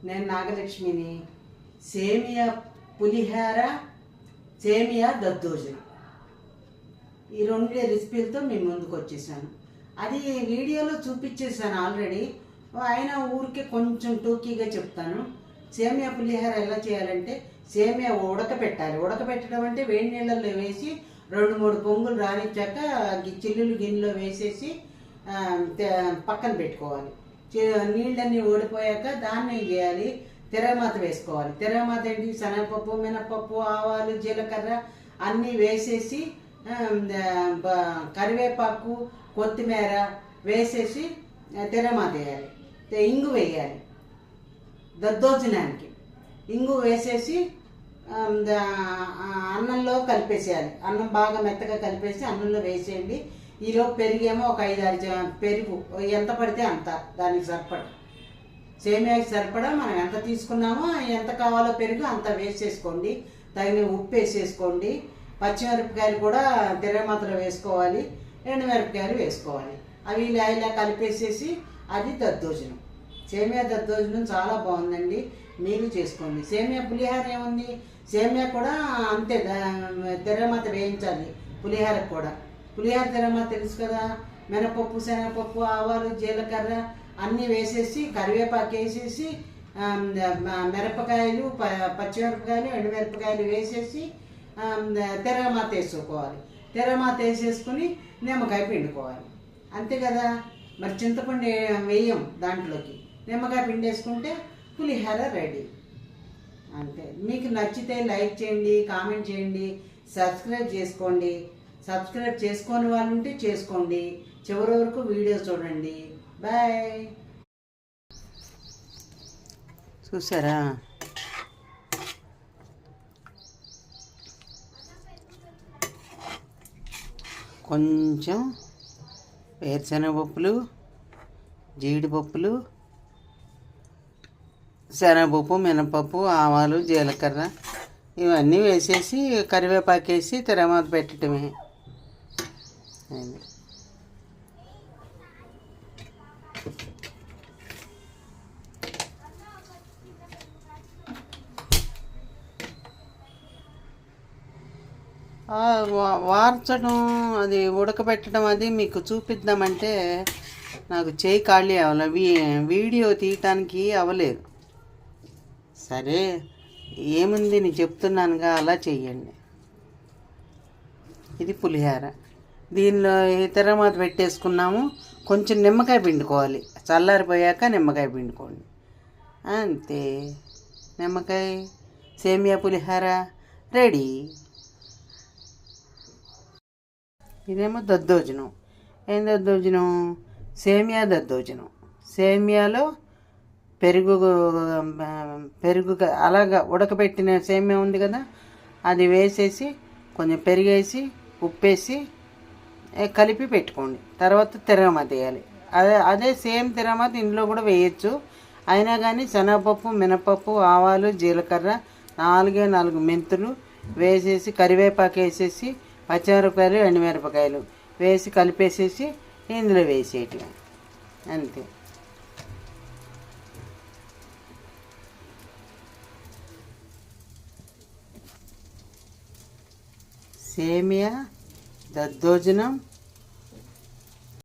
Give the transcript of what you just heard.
నేను నాగలక్ష్మిని. సేమియా పులిహార, సేమియా దద్దోజనం, ఈ రెండు రెసిపీలతో మీ ముందుకు వచ్చేసాను. అది వీడియోలో చూపించేసాను ఆల్రెడీ, అయినా ఊరికే కొంచెం టూకీగా చెప్తాను. సేమియా పులిహార ఎలా చేయాలంటే, సేమియా ఉడకపెట్టాలి. ఉడకపెట్టడం అంటే వేడి నీళ్ళల్లో వేసి 2-3 పొంగులు రానిచ్చాక చిల్లులు గిన్నెలో వేసేసి పక్కన పెట్టుకోవాలి. నీళ్ళన్నీ ఓడిపోయాక దాన్ని ఏం చేయాలి, తిరగమాత వేసుకోవాలి. తిరగమాత ఏంటి, శనగపప్పు, మినపప్పు, ఆవాలు, జీలకర్ర అన్నీ వేసేసి కరివేపాకు, కొత్తిమీర వేసేసి తిరగమాత వేయాలి. ఇంగు వేయాలి. దద్దోజనానికి ఇంగు వేసేసి అన్నంలో కలిపేసేయాలి. అన్నం బాగా మెత్తగా కలిపేసి అన్నంలో వేసేయండి. ఈలోపు పెరిగేమో ఒక 5-6 పెరుగు, ఎంత పడితే అంత, దానికి సరిపడా సేమియాకి సరిపడా మనం ఎంత తీసుకున్నామో ఎంత కావాలో పెరుగు అంత వేసేసుకోండి. తగిన ఉప్పు వేసేసుకోండి. పచ్చిమిరపకాయలు కూడా తిరగమాతలో వేసుకోవాలి, ఎండుమిరపకాయలు వేసుకోవాలి. అవి ఇలా కలిపేసేసి అది దద్దోజనం. సేమియా దద్దోజనం చాలా బాగుందండి, మీరు చేసుకోండి. సేమియా పులిహార ఏముంది, సేమియా కూడా అంతే, తిరగమాత వేయించాలి. పులిహారకు కూడా పులిహార తిరగమాత తెలుసు కదా, మినపప్పు, శనగపప్పు, ఆవాలు, జీలకర్ర అన్నీ వేసేసి కరివేపాకు వేసేసి మిరపకాయలు, పచ్చిమిరపకాయలు, ఎండుమిరపకాయలు వేసేసి తిరగమాత వేసుకోవాలి. తిరగమాత వేసేసుకుని నిమ్మకాయ పిండుకోవాలి. అంతే కదా. మరి చింతపండు వేయం దాంట్లోకి, నిమ్మకాయ పిండేసుకుంటే పులిహార రెడీ. అంతే. మీకు నచ్చితే లైక్ చేయండి, కామెంట్ చేయండి, సబ్స్క్రైబ్ చేసుకోండి. సబ్స్క్రైబ్ చేసుకోని వాళ్ళు ఉంటే చేసుకోండి. చివరి వరకు వీడియో చూడండి. బాయ్. చూసారా, కొంచెం వేరుశనగపప్పులు, జీడిపప్పులు, శనగపప్పు, మినపప్పు, ఆవాలు, జీలకర్ర ఇవన్నీ వేసేసి కరివేపాకు వేసి తిరగమాత పెట్టడమే. వార్చడం, అది ఉడకబెట్టడం అది మీకు చూపిద్దామంటే నాకు చేయి ఖాళీ అవ్వాలి, వీడియో తీయటానికి అవ్వలేదు. సరే ఏముంది, నేను చెప్తున్నానుగా, అలా చెయ్యండి. ఇది పులిహార. దీనిలో తిరగమాత పెట్టేసుకున్నాము. కొంచెం నిమ్మకాయ పిండుకోవాలి, చల్లారిపోయాక నిమ్మకాయ పిండుకోండి. అంతే, నిమ్మకాయ సేమియా పులిహార రెడీ. ఇదేమో దద్దోజనం. ఏం దద్దోజనం, సేమియా దద్దోజనం. సేమియాలో పెరుగు అలాగా ఉడకబెట్టిన సేమియా ఉంది కదా, అది వేసేసి కొంచెం పెరిగేసి ఉప్పేసి కలిపి పెట్టుకోండి. తర్వాత తిరగమాత వేయాలి. అదే సేమ్ తిరగమాత ఇందులో కూడా వేయచ్చు. అయినా కానీ శనగపప్పు, మినపప్పు, ఆవాలు, జీలకర్ర, 4 మెంతులు వేసేసి కరివేపాకు వేసేసి పచ్చిమిరపకాయలు, ఎండుమిరపకాయలు వేసి కలిపేసేసి ఇందులో వేసేయటం. అంతే. సేమియా దద్దోజనం